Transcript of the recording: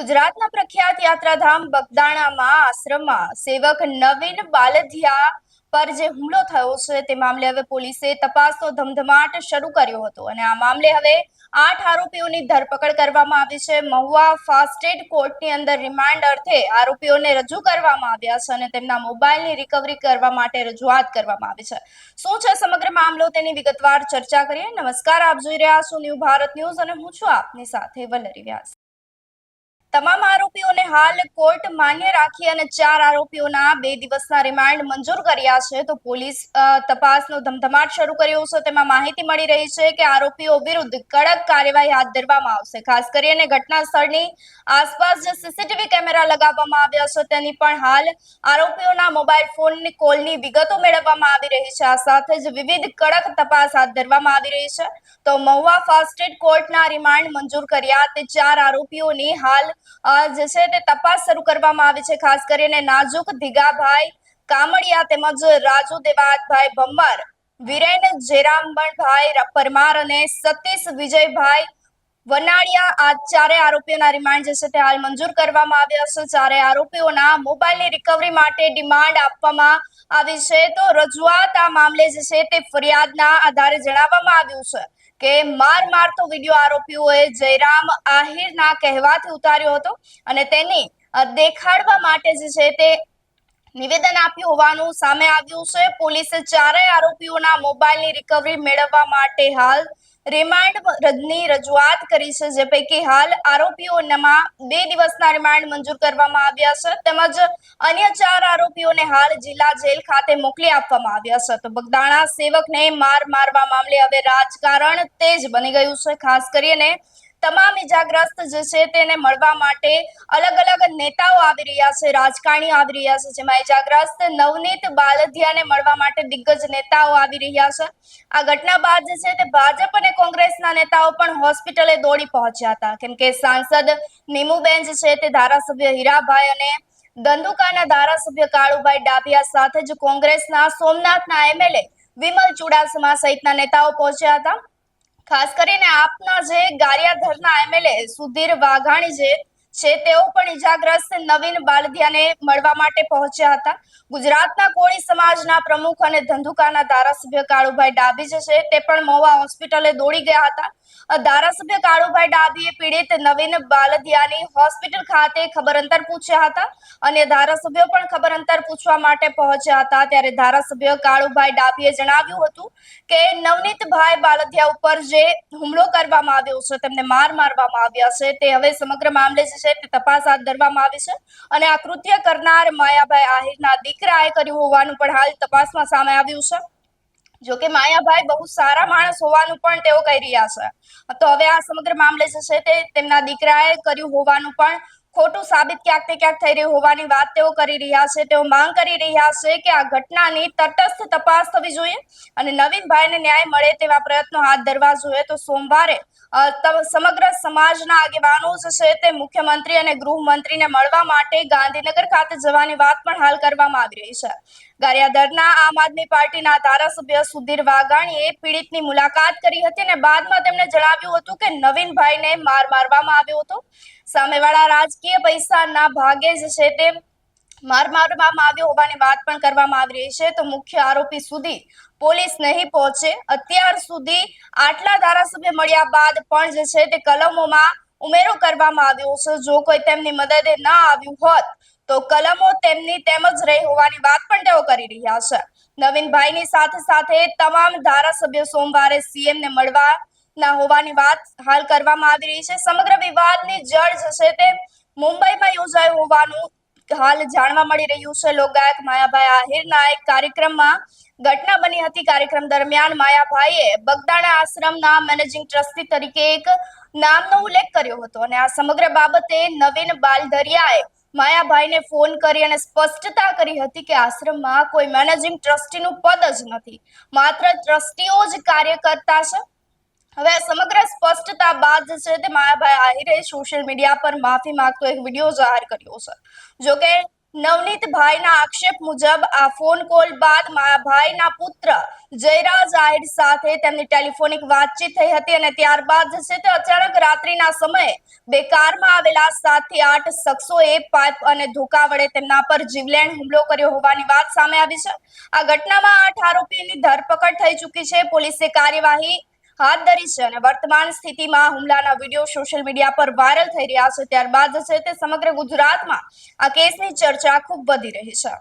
ગુજરાતના પ્રખ્યાત યાત્રાધામ બગદાણામાં આશ્રમમાં સેવક નવીન બાલધિયા પર જે હુમલો થયો છે તે મામલે હવે પોલીસે તપાસનો ધમધમાટ શરૂ કર્યો હતો અને આ મામલે હવે 8 આરોપીઓની ધરપકડ કરવામાં આવી છે। મહુવા ફાસ્ટેડ કોર્ટની અંદર રિમાન્ડ અર્થે આરોપીઓને રજૂ કરવામાં આવ્યા છે અને તેમના મોબાઈલની રિકવરી કરવા માટે રજૂઆત કરવામાં આવી છે। શું છે સમગ્ર મામલો તેની વિગતવાર ચર્ચા કરીએ। નમસ્કાર, આપ જોઈ રહ્યા છો ન્યૂ ભારત ન્યૂઝ અને હું છું આપની સાથે વલ્લરી વ્યાસ। તમામ આરોપીઓને હાલ કોર્ટ માન્ય રાખી અને 4 આરોપીઓના 2 દિવસના રિમાન્ડ મંજૂર કર્યા છે તો પોલીસ તપાસનો ધમધમાટ શરૂ કર્યો છે। તેમાં માહિતી મળી રહી છે કે આરોપીઓ વિરુદ્ધ કડક કાર્યવાહી હાથ ધરવામાં આવશે। ખાસ કરીને ઘટના સ્થળની આસપાસ જે સીસીટીવી કેમેરા લગાવવામાં આવ્યા છે તેની પણ હાલ આરોપીઓના મોબાઈલ ફોનની કોલની વિગતો મેળવવામાં આવી રહી છે। આ સાથે જ વિવિધ કડક તપાસ હાથ ધરવામાં આવી રહી છે। તો મહુવા ફાસ્ટેડ કોર્ટના રિમાન્ડ મંજૂર કર્યા તે 4 આરોપીઓની હાલ જે છે તે તપાસ શરૂ કરવામાં આવી છે। ખાસ કરીને નાજુક ધીગાભાઈ કામડિયા તેમજ રાજુ દેવાતભાઈ ભમ્મર, વિરેન જેરામણભાઈ પરમાર અને સતીશ વિજયભાઈ વનાળિયા આ 4 આરોપીઓના રિમાન્ડ જે છે તે હાલ મંજૂર કરવામાં આવ્યા છે। 4 આરોપીઓના મોબાઈલની રિકવરી માટે ડિમાન્ડ આપવામાં આવી છે। તો રજૂઆત આ મામલે જે છે તે ફરિયાદના આધારે જણાવવામાં આવ્યું છે કે મારતો વિડીયો આરોપીઓએ જયરામ આહિરના કહેવાથી ઉતાર્યો હતો અને તેની દેખાડવા માટે જે છે તે નિવેદન આપ્યું હોવાનું સામે આવ્યું છે। પોલીસે 4 આરોપીઓના મોબાઈલની રિકવરી મેળવવા માટે હાલ રિમાન્ડની રજૂઆત કરી છે, જે પૈકી હાલ આરોપીઓનામાં 2 દિવસના રિમાન્ડ મંજૂર કરવામાં આવ્યા છે તેમજ અન્ય 4 આરોપીઓને હાલ જિલ્લા જેલ ખાતે મોકલી આપવામાં આવ્યા છે। તો બગદાણા સેવકને મારવા મામલે હવે રાજકારણ તેજ બની ગયું છે। ખાસ કરીને તમામ ઇજાગ્રસ્ત જે છે તેને મળવા માટે અલગ અલગ નેતાઓ આવી રહ્યા છે, રાજકારણીઓ આવી રહ્યા છે, જેમાં ઇજાગ્રસ્ત નવનીત બાલધિયાને મળવા માટે દિગ્ગજ નેતાઓ આવી રહ્યા છે। આ ઘટના બાદ જે છે તે ભાજપ અને કોંગ્રેસના નેતાઓ પણ હોસ્પિટલે દોડી પહોંચ્યા હતા, કેમ કે સાંસદ નીમુબેન જે છે તે ધારાસભ્ય હીરાભાઈ અને ધંધુકાના ધારાસભ્ય કાળુભાઈ ડાભિયા સાથે જ કોંગ્રેસના સોમનાથના એમએલએ વિમલ ચુડાસમા સહિતના નેતાઓ પહોંચ્યા હતા। ખાસ કરીને આપના જે ગારિયાધરના એમએલએ સુધીર વાઘાણી જે છે તેઓ પણ ઇજાગ્રસ્ત નવીન બાલધિયાને મળવા માટે પહોંચ્યા હતા। ગુજરાતના કોળી સમાજના પ્રમુખ અને ધંધુકાના ધારાસભ્ય કાળુભાઈ ડાભી જે છે તે પણ મહુવા હોસ્પિટલે દોડી ગયા હતા। ધારાસભ્ય કાળુભાઈ ડાભીએ પીડિત નવીન બાલધિયાની હોસ્પિટલ ખાતે ખબર અંતર પૂછ્યા હતા અને ધારાસભ્યો પણ ખબર અંતર પૂછવા માટે પહોંચ્યા હતા। ત્યારે ધારાસભ્ય કાળુભાઈ ડાભીએ જણાવ્યું હતું કે નવનીતભાઈ બાલધિયા ઉપર જે હુમલો કરવામાં આવ્યો છે, તેમને મારવામાં આવ્યા છે, તે હવે સમગ્ર મામલે જે છે તે તપાસ હાથ ધરવામાં આવી છે અને આ કૃત્ય કરનાર માયાભાઈ આહિરના દીકરાએ કર્યું હોવાનું પણ હાલ તપાસમાં સામે આવ્યું છે। જો કે માયાભાઈ બહુ સારા માણસ હોવાનું પણ તેઓ કહી રહ્યા છે। તો હવે આ સમગ્ર મામલે જે છે તે તેમના દીકરાએ કર્યું હોવાનું પણ ખોટું સાબિત ક્યાંક થઈ રહ્યું હોવાની વાત તેઓ કરી રહ્યા છે। તેઓ માંગ કરી રહ્યા છે કે આ ઘટનાની તટસ્થ તપાસ થવી જોઈએ અને નવીનભાઈને ન્યાય મળે તેવા પ્રયત્નો હાથ ધરવા જોઈએ। તો સોમવારે સમગ્ર સમાજના આગેવાનો જે છે તે મુખ્યમંત્રી અને ગૃહમંત્રીને મળવા માટે ગાંધીનગર ખાતે જવાની વાત પણ હાલ કરવામાં આવી રહી છે। ગારિયાધરના આમ આદમી પાર્ટીના ધારાસભ્ય સુધીર વાઘાણીએ પીડિતની મુલાકાત કરી હતી અને બાદમાં તેમણે જણાવ્યું હતું કે નવીનભાઈને મારવામાં આવ્યો હતો। સામેવાળા રાજકીય પૈસાના ભાગે જે છે તે મારવામાં આવ્યો હોવાની વાત પણ કરવામાં આવી રહી છે। તો મુખ્ય આરોપી સુધી પોલીસ નહીં પહોંચે, અત્યાર સુધી આટલા ધારાસભ્ય મળ્યા બાદ પણ જે છે તે કલમોમાં ઉમેરો કરવામાં આવ્યો છે। જો કોઈ તેમની મદદે ન આવ્યું હોત તો કલમો તેમની તેમ જ રહી હોવાની વાત પણ તેઓ કરી રહ્યા છે। નવીનભાઈની સાથે તમામ ધારાસભ્યો સોમવારે સીએમને મળવાના હોવાની વાત હાલ કરવામાં આવી રહી છે। સમગ્ર વિવાદની જડ જે છે તે મુંબઈમાં યોજાયું હોવાનું હાલ જાણવા મળી રહ્યું છે। લોકગાયક માયાભાઈ આહિરના એક કાર્યક્રમમાં ઘટના બની હતી। કાર્યક્રમ દરમિયાન માયાભાઈએ બગદાણા આશ્રમના મેનેજિંગ ટ્રસ્ટી તરીકે એક નામનો ઉલ્લેખ કર્યો હતો અને આ સમગ્ર બાબતે નવીન બાલધરિયાએ માયાભાઈને ફોન કરી અને સ્પષ્ટતા કરી હતી કે આશ્રમમાં કોઈ મેનેજિંગ ટ્રસ્ટીનું પદ જ નથી, માત્ર ટ્રસ્ટીઓ જ કાર્ય કરતા છે। હવે સમગ્ર સ્પષ્ટતા બાદ જે છે તે માયાભાઈ આહિરે સોશિયલ મીડિયા પર માફી માંગતો એક વિડીયો જાહેર કર્યો છે। જો કે નવનીતભાઈના આક્ષેપ મુજબ આ ફોન કોલ બાદ ભાઈના પુત્ર જયરાજ આહિર સાથે તેમની ટેલિફોનિક વાતચીત થઈ હતી અને ત્યારબાદ જે છે તે અચાનક રાત્રિના સમયે બે કારમાં આવેલા 7 થી 8 શખ્સોએ પાઇપ અને ધોકા વડે તેમના પર જીવલેણ હુમલો કર્યો હોવાની વાત સામે આવી છે। આ ઘટનામાં 8 આરોપીની ધરપકડ થઈ ચૂકી છે। પોલીસે કાર્યવાહી હાથ ધરી છે અને વર્તમાન સ્થિતિમાં હુમલાના વિડીયો સોશિયલ મીડિયા પર વાયરલ થઈ રહ્યા છે। ત્યારબાદ છે તે સમગ્ર ગુજરાતમાં આ કેસની ચર્ચા ખૂબ વધી રહી છે।